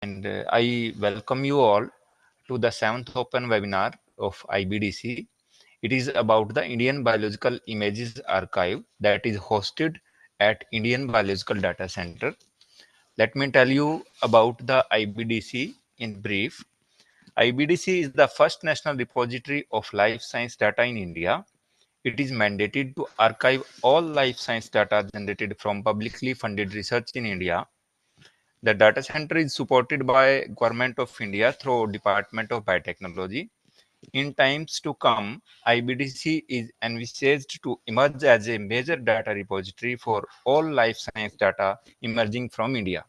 and I welcome you all to the 7th Open webinar of IBDC. It is about the Indian Biological Images Archive that is hosted at Indian Biological Data Center. Let me tell you about the IBDC in brief. IBDC is the first national repository of life science data in India. It is mandated to archive all life science data generated from publicly funded research in India. The data center is supported by Government of India through Department of Biotechnology. In times to come, IBDC is envisaged to emerge as a major data repository for all life science data emerging from India.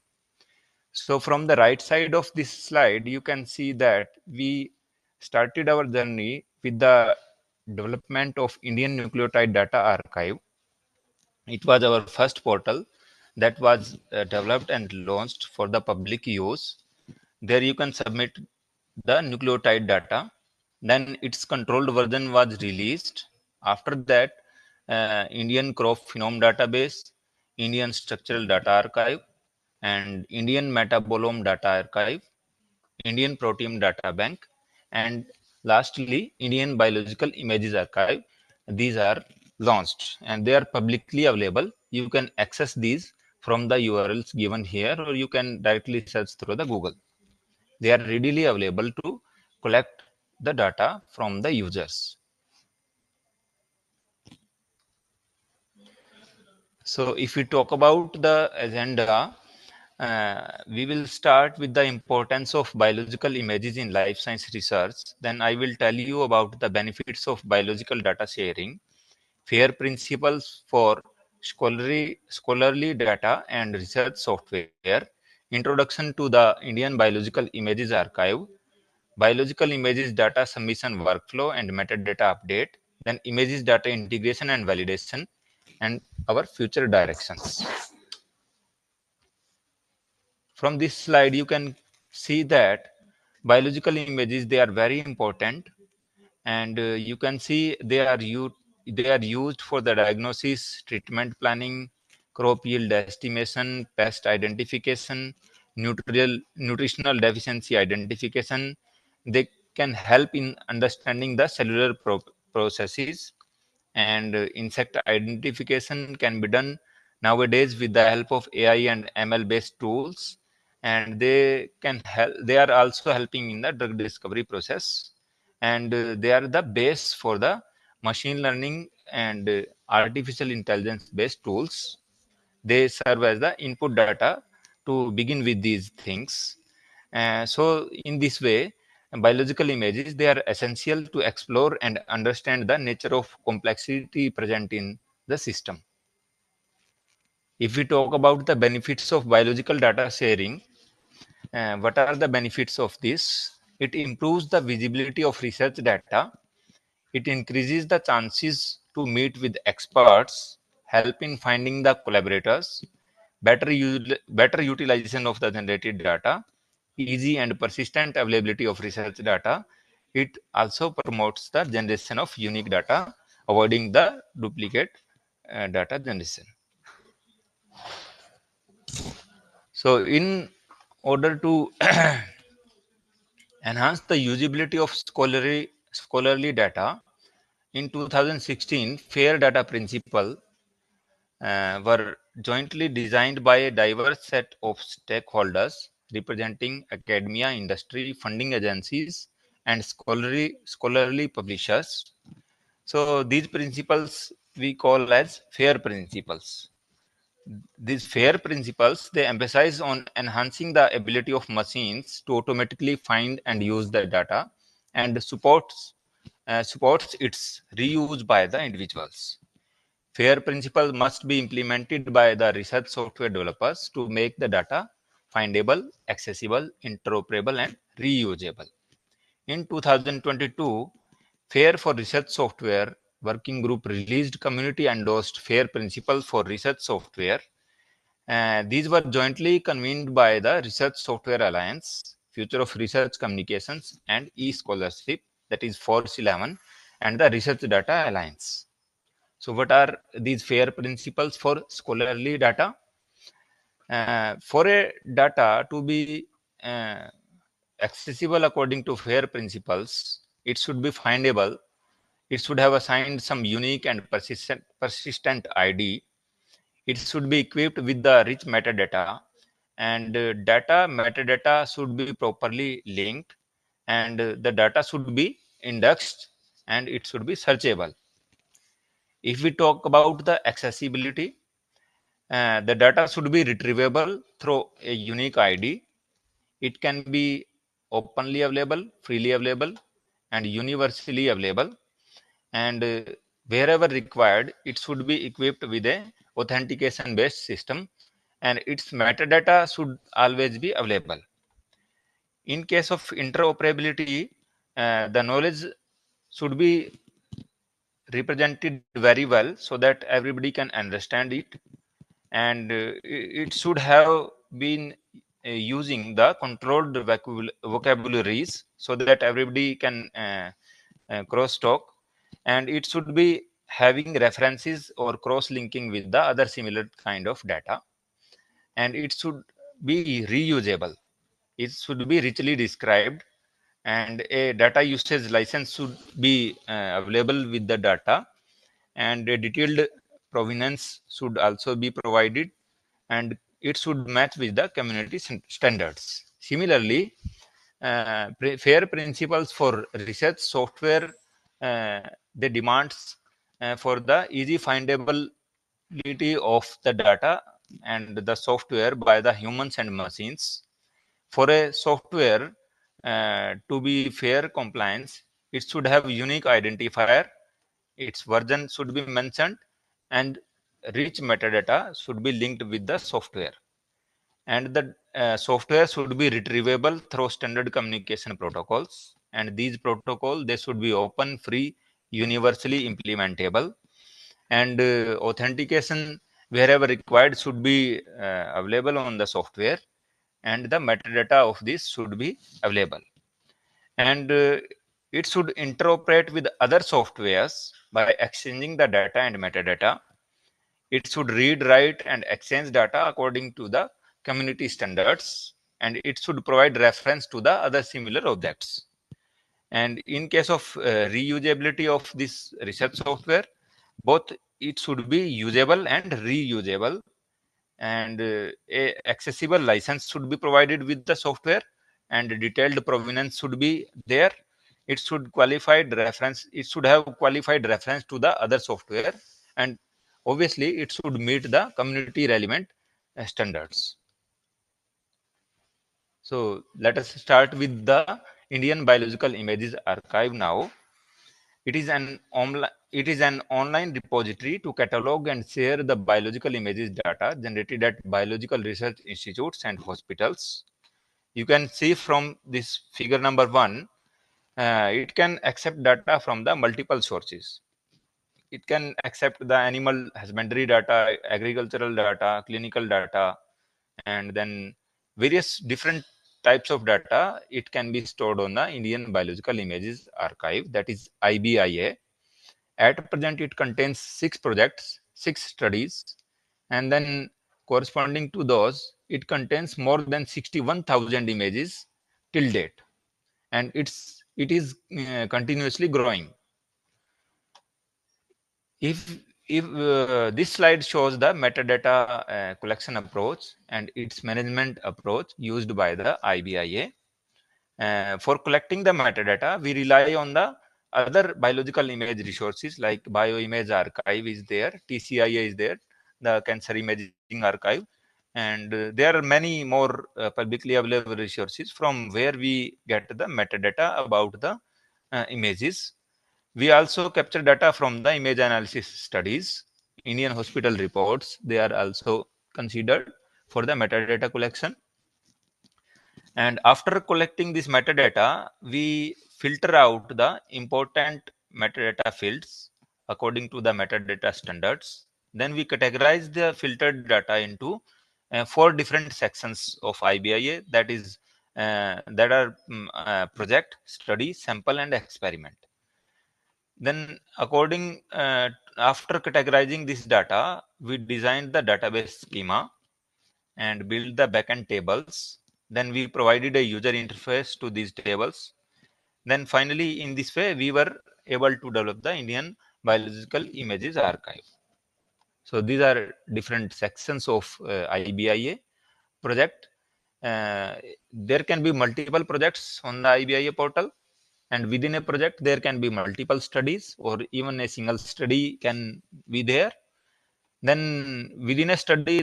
So from the right side of this slide, you can see that we started our journey with the development of Indian Nucleotide Data Archive. It was our first portal that was developed and launched for the public use. There you can submit the nucleotide data. Then its controlled version was released. After that, Indian crop phenome database, Indian structural data archive, and Indian metabolome data archive, Indian protein data bank, and lastly, Indian biological images archive. These are launched and they are publicly available. You can access these from the URLs given here, or you can directly search through the Google. They are readily available to collect the data from the users. So if we talk about the agenda, we will start with the importance of biological images in life science research. Then I will tell you about the benefits of biological data sharing, fair principles for scholarly data and research software, introduction to the Indian Biological Images Archive, biological images data submission workflow and metadata update, then images data integration and validation, and our future directions. From this slide, you can see that biological images, they are very important, and you can see they are used for the diagnosis, treatment planning, crop yield estimation, pest identification, nutritional deficiency identification. They can help in understanding the cellular processes, and insect identification can be done nowadays with the help of AI and ML based tools, and they can help. They are also helping in the drug discovery process, and they are the base for the machine learning and artificial intelligence based tools. They serve as the input data to begin with these things. So in this way, biological images, they are essential to explore and understand the nature of complexity present in the system. If we talk about the benefits of biological data sharing, what are the benefits of this? It improves the visibility of research data. It increases the chances to meet with experts, help in finding the collaborators, better utilization of the generated data, easy and persistent availability of research data. It also promotes the generation of unique data, avoiding the duplicate data generation. So, in order to enhance the usability of scholarly data, in 2016, FAIR data principle were jointly designed by a diverse set of stakeholders representing academia, industry, funding agencies, and scholarly publishers. So these principles we call as FAIR principles. These FAIR principles, they emphasize on enhancing the ability of machines to automatically find and use the data, and supports its reuse by the individuals. FAIR principles must be implemented by the research software developers to make the data findable, accessible, interoperable, and reusable. In 2022, FAIR for Research Software Working Group released community endorsed FAIR principles for research software. These were jointly convened by the Research Software Alliance, Future of Research Communications, and e-Scholarship, that is FORCE 11, and the Research Data Alliance. So what are these FAIR principles for scholarly data? For a data to be uh, accessible according to FAIR principles. It should be findable. It should have assigned some unique and persistent ID. It should be equipped with the rich metadata, and metadata should be properly linked, and the data should be indexed, and it should be searchable. If we talk about the accessibility, the data should be retrievable through a unique ID. It can be openly available, freely available, and universally available. And wherever required, it should be equipped with a authentication based system, and its metadata should always be available. In case of interoperability, the knowledge should be represented very well so that everybody can understand it, and it should have been using the controlled vocabularies so that everybody can cross talk, and it should be having references or cross linking with the other similar kind of data, and it should be reusable. It should be richly described, and a data usage license should be available with the data, and a detailed provenance should also be provided, and it should match with the community standards. Similarly, FAIR principles for research software, uh, they demands for the easy findability of the data and the software by the humans and machines. For a software to be FAIR compliance, it should have unique identifier, its version should be mentioned, and rich metadata should be linked with the software, and the software should be retrievable through standard communication protocols, and these protocols, they should be open, free, universally implementable, and authentication wherever required should be available on the software, and the metadata of this should be available, and it should interoperate with other softwares by exchanging the data and metadata. It should read, write, and exchange data according to the community standards, and it should provide reference to the other similar objects. And in case of reusability of this research software, both it should be usable and reusable, and a accessible license should be provided with the software, and detailed provenance should be there. It should qualified reference, it should have qualified reference to the other software, and obviously it should meet the community relevant standards. So let us start with the Indian Biological Images Archive now. It is an online repository to catalog and share the biological images data generated at biological research institutes and hospitals. You can see from this figure number 1, it can accept data from the multiple sources. It can accept the animal husbandry data, agricultural data, clinical data, and then various different types of data. It can be stored on the Indian Biological Images Archive, that is IBIA. At present, it contains 6 projects, 6 studies, and then corresponding to those, it contains more than 61,000 images till date, and it is continuously growing. If this slide shows the metadata collection approach and its management approach used by the IBIA. For collecting the metadata, we rely on the other biological image resources like Bioimage Archive is there, TCIA is there, the Cancer Imaging Archive, and there are many more publicly available resources from where we get the metadata about the images. We also capture data from the image analysis studies, Indian hospital reports, they are also considered for the metadata collection. And after collecting this metadata, we filter out the important metadata fields according to the metadata standards. Then we categorize the filtered data into 4 different sections of IBIA, that are project, study, sample, and experiment. Then after categorizing this data, we designed the database schema and build the backend tables. Then we provided a user interface to these tables. Then finally, in this way, we were able to develop the Indian Biological Images Archive. So these are different sections of IBIA project. There can be multiple projects on the IBIA portal, and within a project there can be multiple studies, or even a single study can be there. Then within a study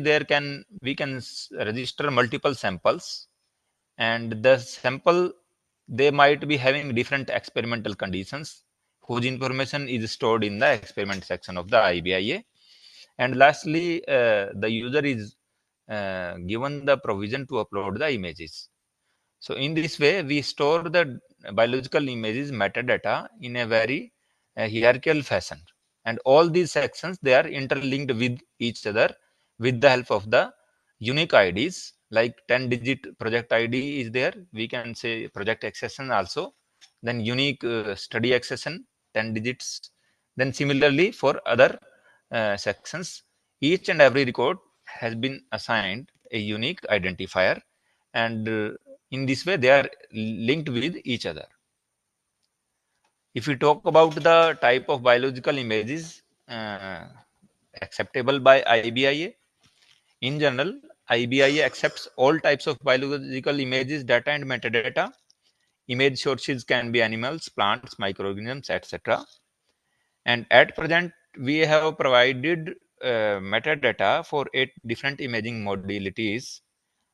we can register multiple samples, and the sample, they might be having different experimental conditions whose information is stored in the experiment section of the IBIA. And lastly, the user is given the provision to upload the images. So in this way, we store the biological images metadata in a very hierarchical fashion. And all these sections, they are interlinked with each other with the help of the unique IDs, like 10-digit project ID is there. We can say project accession also. Then unique study accession, 10 digits. Then similarly for other sections, each and every record has been assigned a unique identifier, and in this way they are linked with each other. If we talk about the type of biological images acceptable by IBIA, in general, IBIA accepts all types of biological images, data and metadata. Image sources can be animals, plants, microorganisms, etc. And at present, we have provided metadata for 8 different imaging modalities.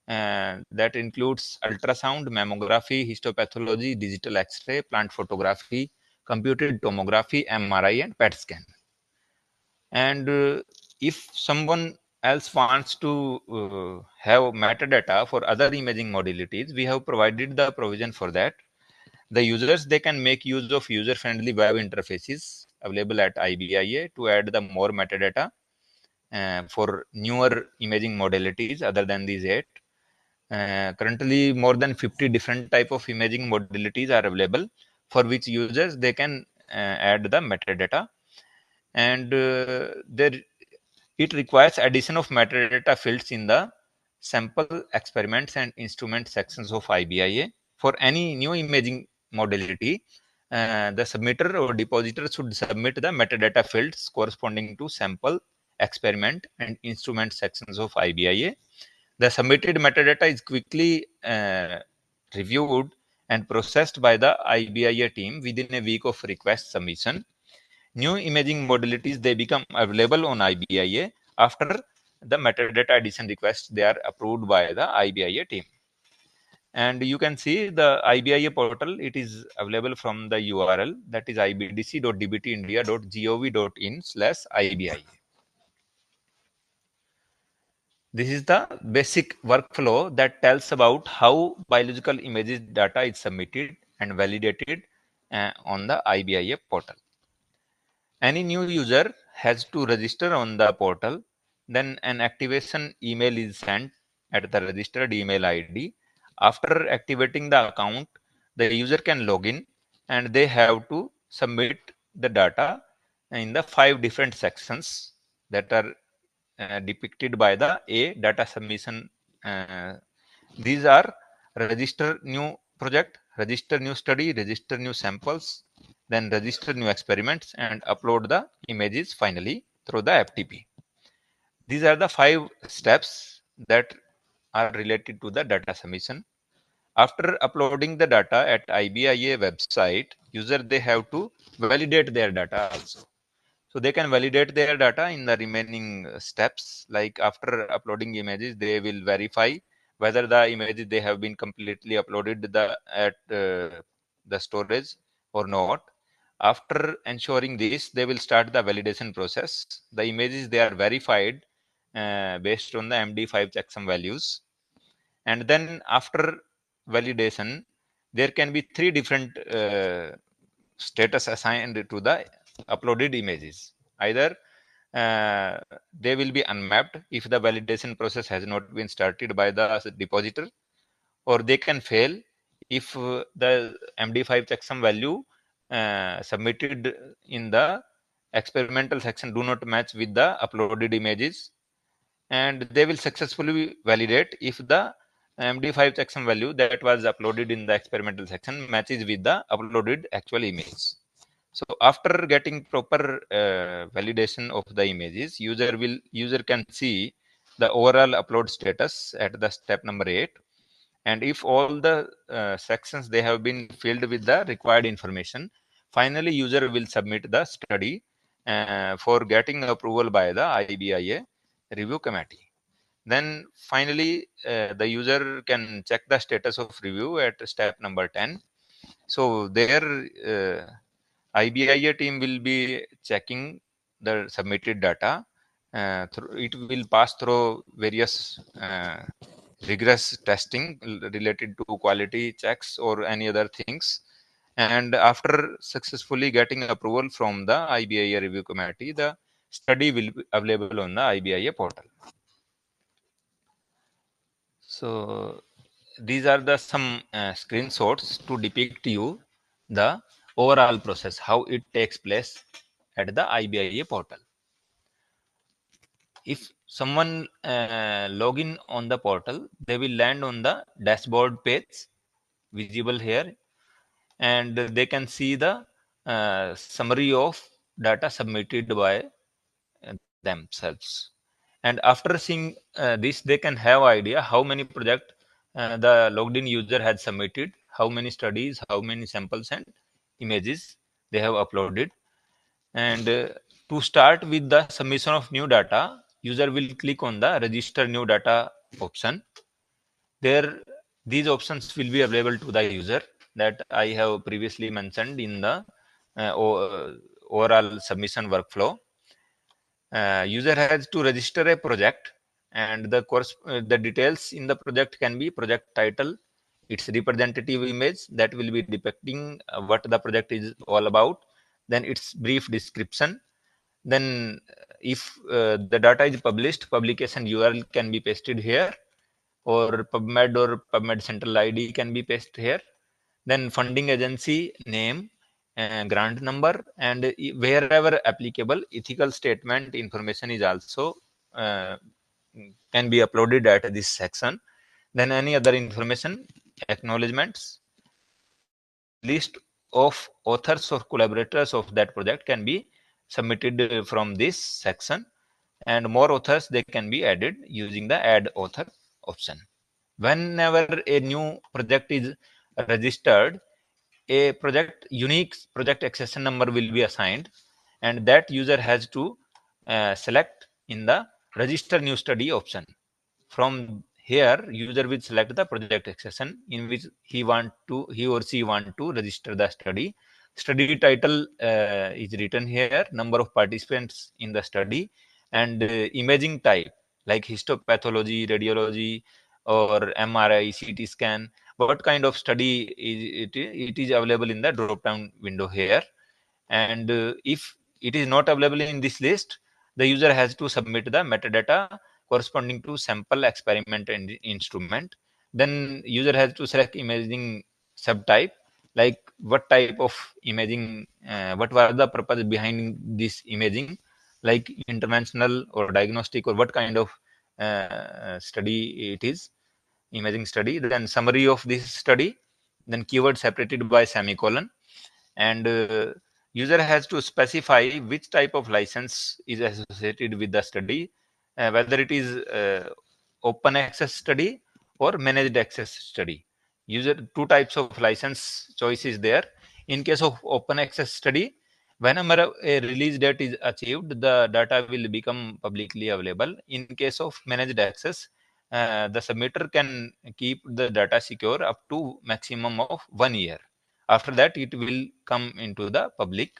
That includes ultrasound, mammography, histopathology, digital X-ray, plant photography, computed tomography, MRI, and PET scan. And if someone else wants to have metadata for other imaging modalities, we have provided the provision for that. The users, they can make use of user-friendly web interfaces available at IBIA to add the more metadata for newer imaging modalities other than these 8. Currently, more than 50 different type of imaging modalities are available for which users, they can add the metadata. And there it requires addition of metadata fields in the sample, experiments, and instrument sections of IBIA. For any new imaging modality, the submitter or depositor should submit the metadata fields corresponding to sample, experiment, and instrument sections of IBIA. The submitted metadata is quickly reviewed and processed by the IBIA team within a week of request submission. New imaging modalities, they become available on IBIA after the metadata addition requests, they are approved by the IBIA team. And you can see the IBIA portal, it is available from the URL, that is ibdc.dbtindia.gov.in/IBIA. This is the basic workflow that tells about how biological images data is submitted and validated on the IBIA portal. Any new user has to register on the portal. Then an activation email is sent at the registered email ID. After activating the account, the user can log in and they have to submit the data in the 5 different sections that are depicted by the A data submission. These are register new project, register new study, register new samples, then register new experiments, and upload the images finally through the FTP. These are the 5 steps that are related to the data submission. After uploading the data at IBIA website, user, they have to validate their data also. So they can validate their data in the remaining steps, like after uploading images, they will verify whether the images they have been completely uploaded at the storage or not. After ensuring this, they will start the validation process. The images, they are verified based on the MD5 checksum values. And then after validation, there can be 3 different status assigned to the uploaded images. Either they will be unmapped if the validation process has not been started by the depositor, or they can fail if the MD5 checksum value submitted in the experimental section do not match with the uploaded images. And they will successfully validate if the MD5 checksum value that was uploaded in the experimental section matches with the uploaded actual image. So after getting proper validation of the images, user can see the overall upload status at the step number 8, and if all the sections they have been filled with the required information, finally user will submit the study for getting approval by the IBIA review committee. Then finally the user can check the status of review at step number 10. So there IBIA team will be checking the submitted data. It will pass through various rigorous testing related to quality checks or any other things. And after successfully getting approval from the IBIA review committee, the study will be available on the IBIA portal. So these are the some screenshots to depict you the overall process, how it takes place at the IBIA portal. If someone log in on the portal, they will land on the dashboard page visible here, and they can see the summary of data submitted by themselves. And after seeing this, they can have idea how many project the logged in user had submitted, how many studies, how many samples and images they have uploaded. And to start with the submission of new data, user will click on the register new data option. There, these options will be available to the user that I have previously mentioned in the overall submission workflow. User has to register a project, and the details in the project can be project title, its representative image that will be depicting what the project is all about, then its brief description. Then if the data is published, publication URL can be pasted here, or PubMed central ID can be pasted here. Then funding agency name, grant number, and wherever applicable, ethical statement information is also uh, can be uploaded at this section. Then any other information, acknowledgements, list of authors or collaborators of that project can be submitted from this section, and more authors they can be added using the add author option. Whenever a new project is registered, a project unique project accession number will be assigned, and that user has to select in the register new study option. From here, user will select the project accession in which he or she want to register the study. Study title is written here, number of participants in the study, and imaging type like histopathology, radiology, or MRI, CT scan. What kind of study is it? It is available in the drop down window here. And if it is not available in this list, the user has to submit the metadata corresponding to sample experiment and instrument. Then user has to select imaging subtype, like what type of imaging, what was the purpose behind this imaging, like interventional or diagnostic, or what kind of study it is, imaging study. Then summary of this study, then keyword separated by semicolon, and user has to specify which type of license is associated with the study, whether it is open access study or managed access study. User two types of license choice is there. In case of open access study, whenever a release date is achieved, the data will become publicly available. In case of managed access, the submitter can keep the data secure up to maximum of 1 year. After that, it will come into the public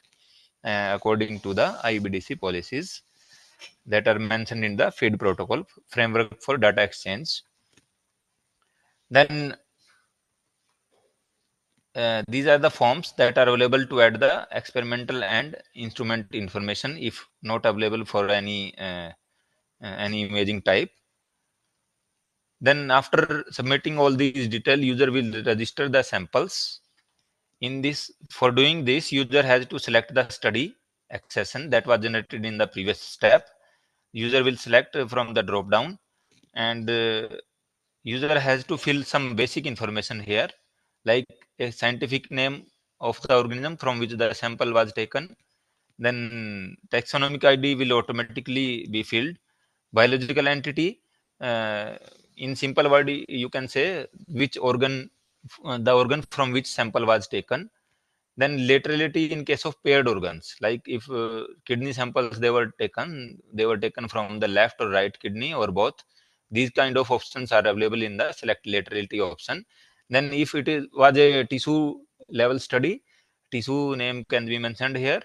according to the IBDC policies that are mentioned in the feed protocol framework for data exchange. Then these are the forms that are available to add the experimental and instrument information if not available for any imaging type. Then after submitting all these detail, user will register the samples. In this, for doing this, user has to select the study accession that was generated in the previous step. User will select from the drop down, and user has to fill some basic information here, like a scientific name of the organism from which the sample was taken. Then taxonomic ID will automatically be filled. Biological entity, uh, in simple word, you can say which organ, the organ from which sample was taken. Then laterality in case of paired organs, like if kidney samples they were taken from the left or right kidney or both. These kind of options are available in the select laterality option. Then if it is was a tissue level study, tissue name can be mentioned here.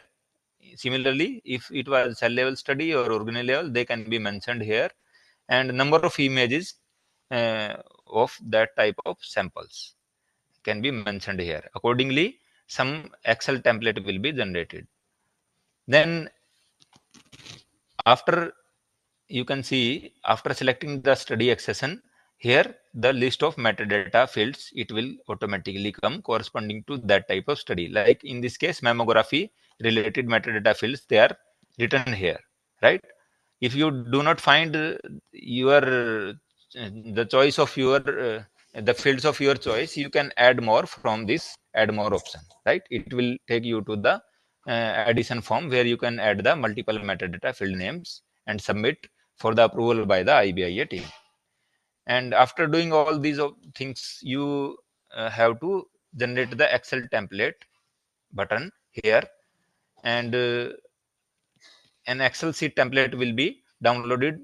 Similarly, if it was cell level study or organelle level, they can be mentioned here, and number of images uh, of that type of samples can be mentioned here. Accordingly, some Excel template will be generated. Then after, you can see, after selecting the study accession, here the list of metadata fields, it will automatically come corresponding to that type of study. Like in this case, mammography related metadata fields, they are written here, right? If you do not find your the choice of your the fields of your choice, you can add more from this add more option, right? It will take you to the addition form where you can add the multiple metadata field names and submit for the approval by the IBIA team. And after doing all these things, you have to generate the Excel template button here, and an Excel sheet template will be downloaded.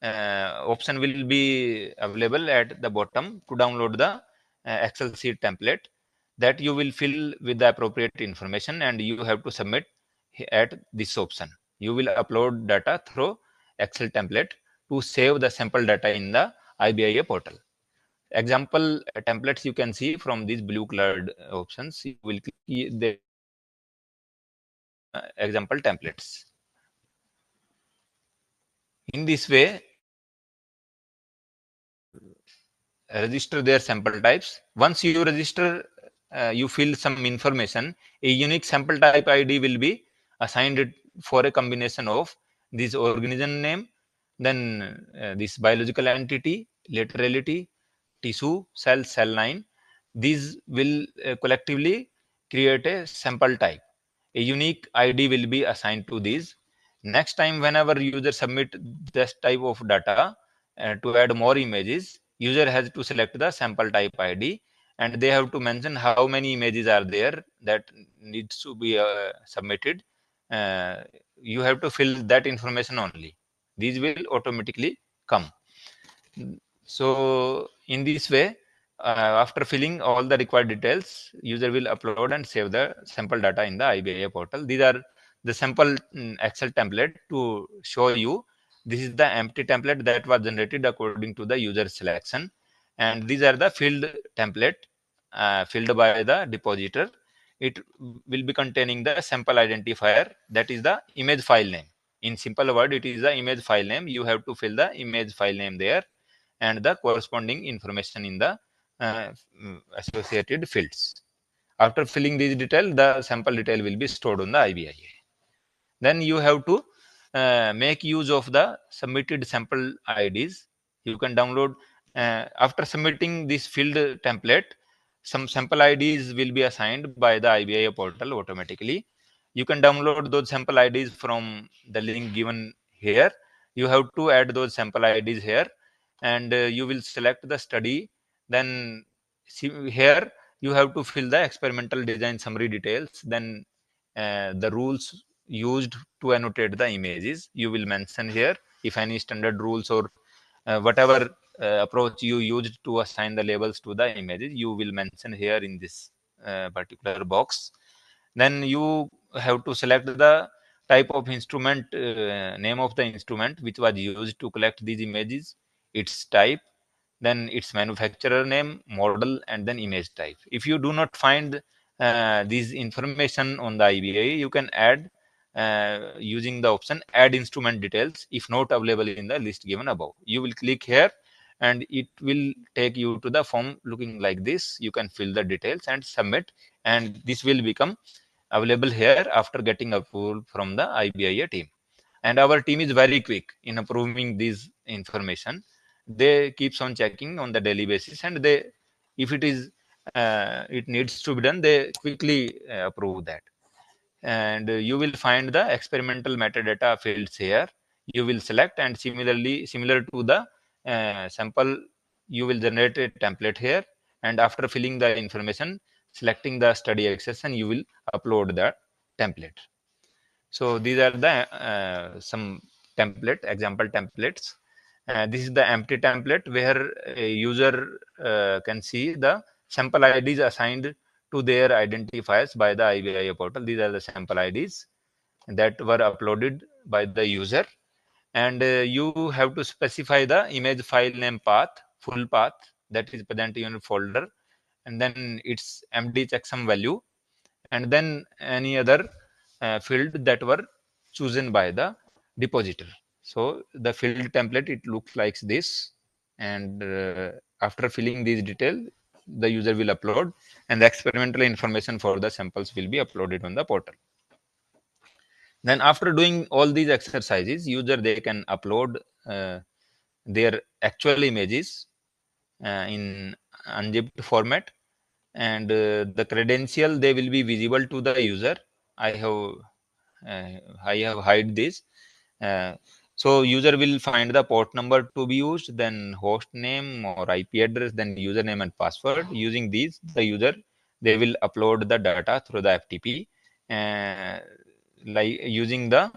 Option will be available at the bottom to download the Excel sheet template that you will fill with the appropriate information, and you have to submit at this option. You will upload data through Excel template to save the sample data in the IBIA portal. Example templates you can see from these blue colored options. You will click, there will be example templates. In this way, register their sample types. Once you register, you fill some information, a unique sample type ID will be assigned for a combination of this organism name, then this biological entity, laterality, tissue, cell line. These will collectively create a sample type. A unique ID will be assigned to these. Next time, whenever user submit this type of data to add more images, user has to select the sample type ID, and they have to mention how many images are there that needs to be submitted. Uh, you have to fill that information only. These will automatically come. So in this way, after filling all the required details, user will upload and save the sample data in the IBIA portal. These are the sample Excel template to show you. This is the empty template that was generated according to the user selection, and these are the field template filled by the depositor. It will be containing the sample identifier, that is the image file name. In simple word, it is the image file name. You have to fill the image file name there and the corresponding information in the associated fields. After filling these detail, the sample detail will be stored on the IBIA. Then you have to make use of the submitted sample IDs. You can download, after submitting this field template, some sample IDs will be assigned by the IBIA portal automatically. You can download those sample IDs from the link given here. You have to add those sample IDs here, and you will select the study. Then see here, you have to fill the experimental design summary details. Then the rules used to annotate the images you will mention here. If any standard rules or whatever approach you used to assign the labels to the images, you will mention here in this particular box. Then you have to select the type of instrument, name of the instrument which was used to collect these images, its type, then its manufacturer name, model, and then image type. If you do not find these information on the IBIA, you can add using the option add instrument details if not available in the list given above. You will click here and it will take you to the form looking like this. You can fill the details and submit, and this will become available here after getting approval from the IBIA team. And our team is very quick in approving this information. they keeps on checking on the daily basis, and they, if it is it needs to be done, they quickly approve that. And you will find the experimental metadata fields here. You will select, and similar to the sample, you will generate a template here, and after filling the information, selecting the study access, and you will upload the template. So these are the some example templates. This is the empty template where a user can see the sample IDs assigned to their identifiers by the IBIA portal. These are the sample IDs that were uploaded by the user, and you have to specify the image file name path, full path, that is present in your folder, and then its MD checksum value, and then any other field that were chosen by the depositor. So the field template, it looks like this, and after filling these detail, the user will upload, and the experimental information for the samples will be uploaded on the portal. Then after doing all these exercises, user they can upload uh, their actual images in unzipped format, and the credential they will be visible to the user. I have hide this. Uh, so user will find the port number to be used, then host name or IP address, then username and password. Using these, the user they will upload the data through the FTP, uh, like using the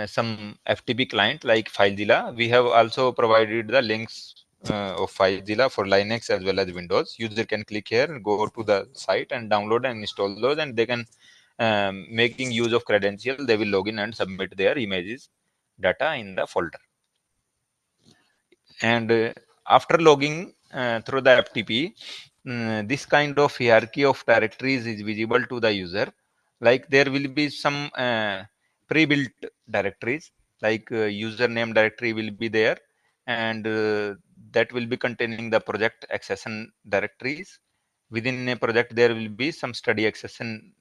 some FTP client like FileZilla. We have also provided the links of FileZilla for Linux as well as Windows. User can click here, go to the site and download and install those, and they can making use of credential, they will log in and submit their images data in the folder. And after logging through the FTP, this kind of hierarchy of directories is visible to the user. Like there will be some pre-built directories, like username directory will be there, and that will be containing the project accession directories. Within a project, there will be some study accession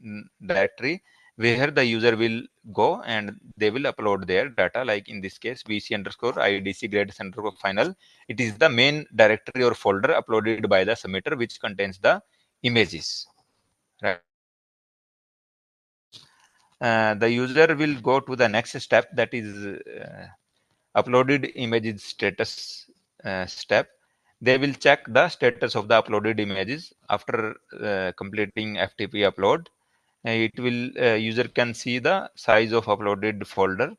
directory where the user will go and they will upload their data. Like in this case, VC underscore IDC grades underscore final. It is the main directory or folder uploaded by the submitter, which contains the images. Right. The user will go to the next step, that is uploaded images status step. They will check the status of the uploaded images after completing FTP upload. It will user can see the size of uploaded folder,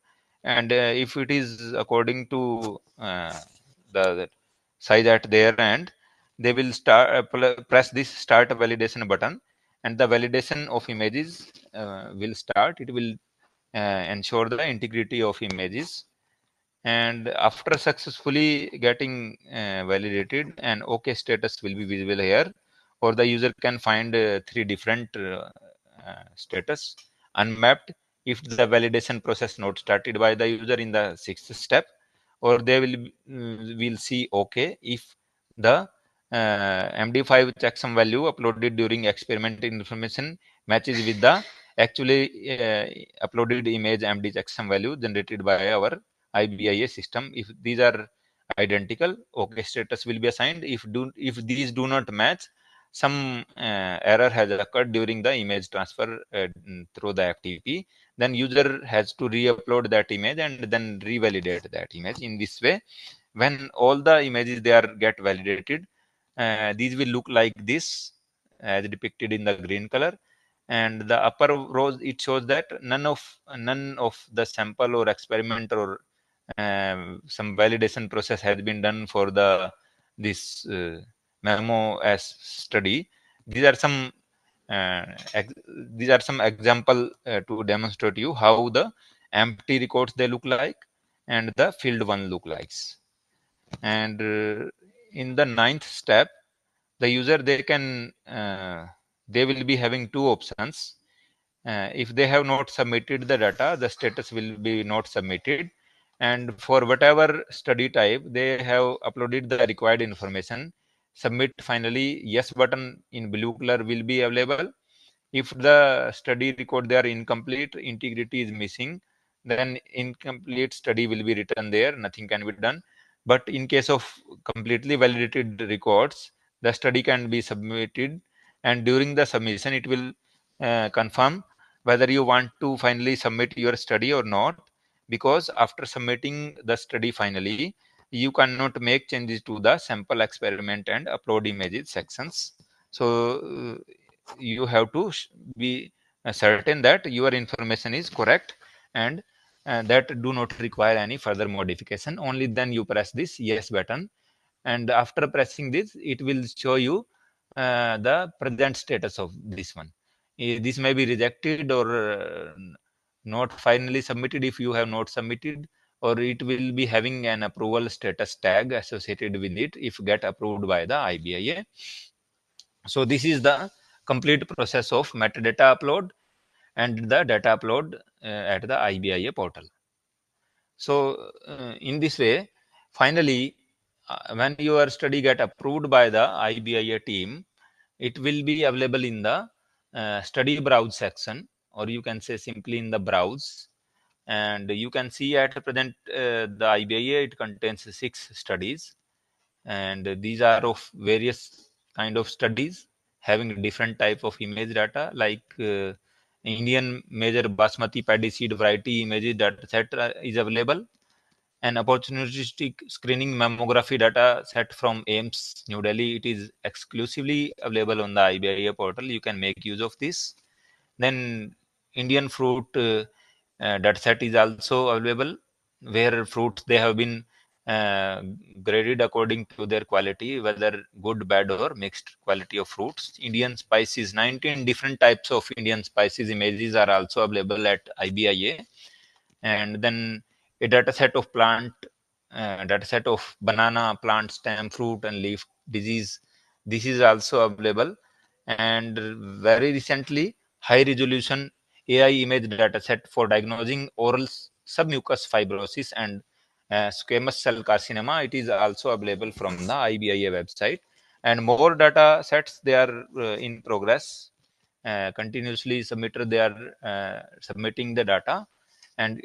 and if it is according to the size at their end, they will start press this start validation button, and the validation of images will start. It will ensure the integrity of images, and after successfully getting validated, an OK status will be visible here, or the user can find three different status. Unmapped, if the validation process not started by the user in the sixth step, or they will see OK if the MD5 checksum value uploaded during experiment information matches with the actually uploaded image MD checksum value generated by our IBIA system. If these are identical, OK status will be assigned. If these do not match, some error has occurred during the image transfer through the FTP, then user has to re-upload that image and then revalidate that image. In this way, when all the images they are get validated, these will look like this as depicted in the green color, and the upper rows it shows that none of the sample or experiment or some validation process has been done for the this memo as study. These are some uh, these are some example to demonstrate you how the empty records they look like and the filled one look likes. And in the ninth step, the user they will be having two options. If they have not submitted the data, the status will be not submitted, and for whatever study type they have uploaded the required information, submit finally yes button in blue color will be available. If the study record they are incomplete, integrity is missing, then incomplete study will be written there, nothing can be done. But in case of completely validated records, the study can be submitted, and during the submission, it will confirm whether you want to finally submit your study or not. Because after submitting the study finally, you cannot make changes to the sample experiment and upload images sections. So you have to be certain that your information is correct, and that do not require any further modification. Only then you press this yes button, and after pressing this, it will show you the present status of this one. This may be rejected or not finally submitted if you have not submitted, or it will be having an approval status tag associated with it if get approved by the IBIA. So this is the complete process of metadata upload and the data upload at the IBIA portal. So in this way, finally, when your study get approved by the IBIA team, it will be available in the study browse section, or you can say simply in the browse. And you can see at present the IBIA, it contains 6 studies, and these are of various kind of studies having different type of image data, like Indian major basmati paddy seed variety images data set is available. An opportunistic screening mammography data set from AIMS New Delhi, it is exclusively available on the IBIA portal. You can make use of this. Then Indian fruit data set is also available, where fruits they have been uh, graded according to their quality, whether good, bad, or mixed quality of fruits. Indian spices, 19 different types of Indian spices images are also available at IBIA. And then a data set of data set of banana, plant, stem, fruit, and leaf disease. This is also available. And very recently, high resolution AI image data set for diagnosing oral submucous fibrosis and squamous cell carcinoma. It is also available from the IBIA website. And more data sets, they are in progress. Continuously submitted, they are submitting the data, and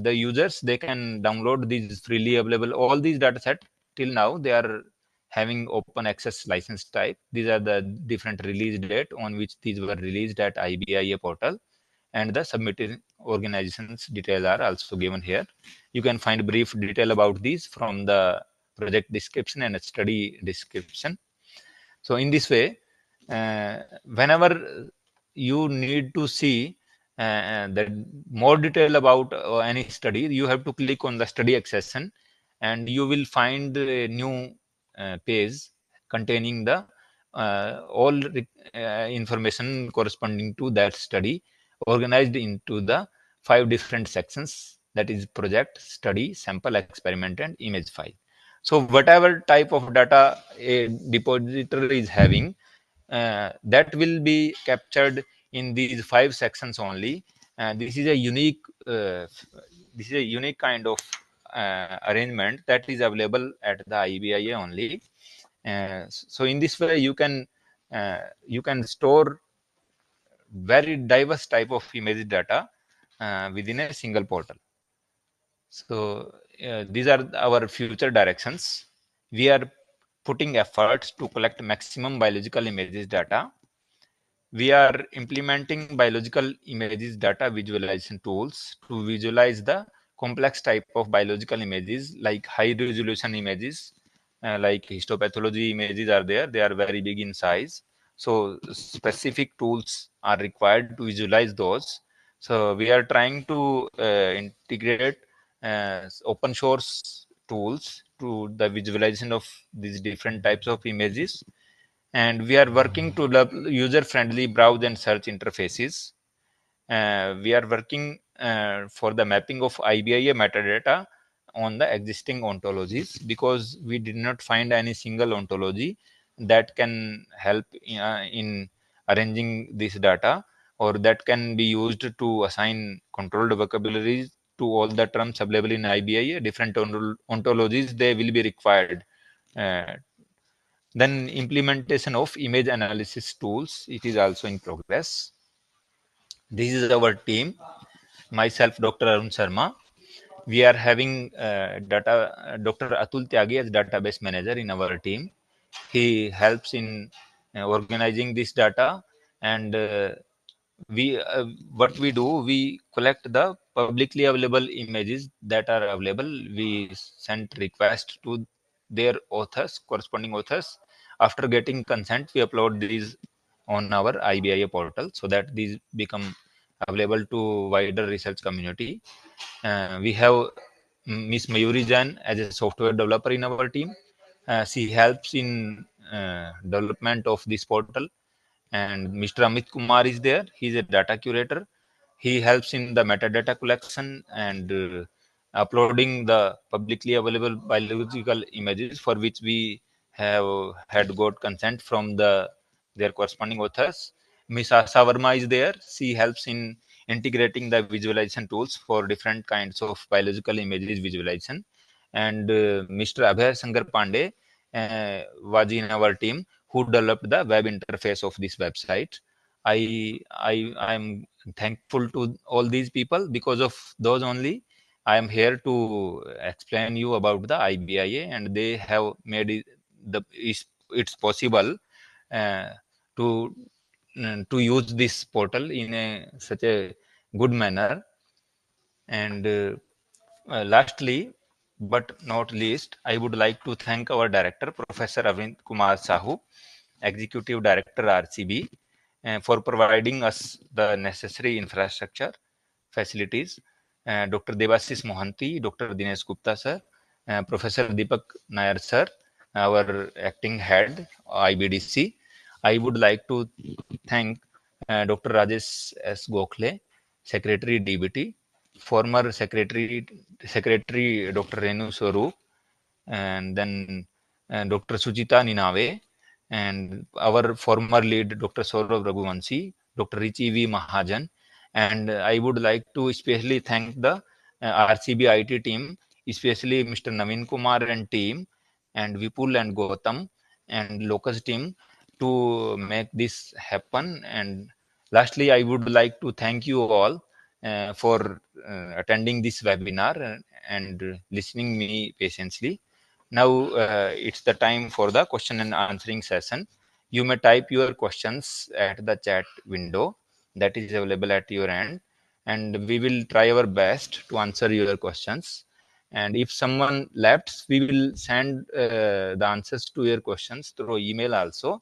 the users, they can download these freely available. All these data set till now, they are having open access license type. These are the different release date on which these were released at IBIA portal, and the submitted organizations details are also given here. You can find brief detail about these from the project description and study description. So in this way, whenever you need to see the more detail about any study, you have to click on the study accession, and you will find a new page containing the all information corresponding to that study, organized into the 5 different sections, that is project, study, sample, experiment, and image file. So whatever type of data a depositor is having, that will be captured in these 5 sections only. This is a unique kind of arrangement that is available at the IBIA only. So in this way, you can store very diverse type of image data within a single portal. So these are our future directions. We are putting efforts to collect maximum biological images data. We are implementing biological images data visualization tools to visualize the complex type of biological images, like high resolution images, like histopathology images are there. They are very big in size. So specific tools are required to visualize those. So we are trying to integrate open source tools to the visualization of these different types of images, and we are working to develop user-friendly browse and search interfaces. We are working for the mapping of IBIA metadata on the existing ontologies, because we did not find any single ontology that can help in arranging this data, or that can be used to assign controlled vocabularies to all the terms available in IBIA. Different ontologies, they will be required. Uh, then implementation of image analysis tools, it is also in progress. This is our team, myself, Dr. Arun Sharma. we are having Dr. Atul Tyagi as database manager in our team. He helps in organizing this data, and we what we do, we collect the publicly available images that are available. We send request to their authors, corresponding authors. After getting consent, we upload these on our IBIA portal so that these become available to wider research community. We have Miss Mayuri Jain as a software developer in our team. She helps in development of this portal. And Mr. Amit Kumar is there. He is a data curator. He helps in the metadata collection and uploading the publicly available biological images for which we have had got consent from their corresponding authors. Miss Asa Verma is there. She helps in integrating the visualization tools for different kinds of biological images visualization. And Mr. Abhay Sankar Pandey was in our team, who developed the web interface of this website. I am thankful to all these people. Because of those only, I am here to explain you about the IBIA, and they have made it's possible uh, to to use this portal in such a good manner. And lastly, but not least, I would like to thank our director, Professor Arvind Kumar Sahu, Executive Director RCB, for providing us the necessary infrastructure facilities. Dr. Devasis Mohanty, Dr. Dinesh Gupta sir, Professor Deepak Nair sir, our acting head, IBDC. I would like to thank Dr. Rajesh S. Gokhale, Secretary DBT, former Secretary Dr. Renu Swaroop, and then Dr. Sujita Ninave, and our former lead Dr. Saurav Raghuvanshi, Dr. Richi V. Mahajan. And I would like to especially thank the RCB IT team, especially Mr. Naveen Kumar and team, and Vipul and Gautam and Locus team to make this happen. And lastly, I would like to thank you all for attending this webinar and listening me patiently. Now it's the time for the question and answering session. You may type your questions at the chat window that is available at your end, and we will try our best to answer your questions. And if someone left, we will send the answers to your questions through email also.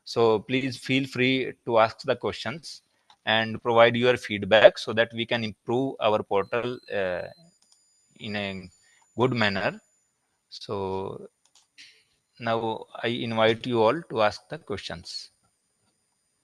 So please feel free to ask the questions and provide your feedback so that we can improve our portal in a good manner. So now I invite you all to ask the questions.